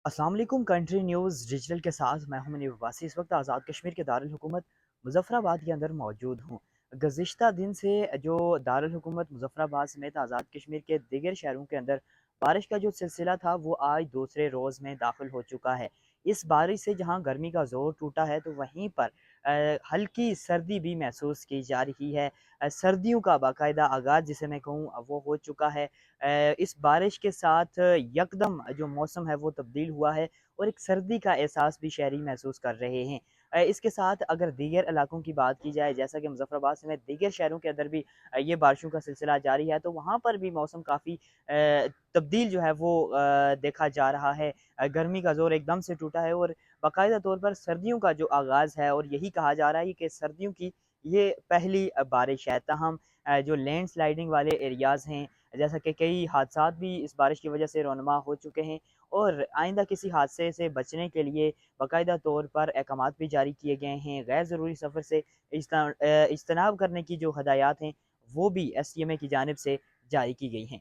अस्सलाम वालेकुम। Country news digital के साथ मैं हूं मुनीब अब्बासी। इस वक्त आज़ाद कश्मीर के दारुल हुकूमत मुज़फ़्फ़राबाद के अंदर मौजूद हूं। गुज़िश्ता दिन से जो दारुल हुकूमत मुज़फ़्फ़राबाद समेत आज़ाद कश्मीर के दीगर शहरों के अंदर बारिश का जो सिलसिला था वो आज दूसरे रोज़ में दाखिल हो चुका है। इस बारिश से जहां गर्मी का ज़ोर टूटा है तो वहीं पर हल्की सर्दी भी महसूस की जा रही है। सर्दियों का बाकायदा आगाज़ जिसे मैं कहूँ वो हो चुका है। इस बारिश के साथ यकदम जो मौसम है वो तब्दील हुआ है और एक सर्दी का एहसास भी शहरी महसूस कर रहे हैं। इसके साथ अगर दीगर इलाकों की बात की जाए, जैसा कि मुज़फ़्फ़राबाद समेत दीगर शहरों के अंदर भी ये बारिशों का सिलसिला जारी है, तो वहाँ पर भी मौसम काफ़ी तब्दील जो है वो देखा जा रहा है। गर्मी का ज़ोर एकदम से टूटा है और बाकायदा तौर पर सर्दियों का जो आगाज़ है और यही कहा जा रहा है कि सर्दियों की ये पहली बारिश है। ताहम जो लैंड स्लाइडिंग वाले एरियाज़ हैं, जैसा कि कई हादसात भी इस बारिश की वजह से रौनमा हो चुके हैं और आइंदा किसी हादसे से बचने के लिए बाकायदा तौर पर अहकामात भी जारी किए गए हैं। गैर ज़रूरी सफ़र से इज्तनाब करने की जो हदायत हैं वो भी एसटीएमए की जानिब से जारी की गई हैं।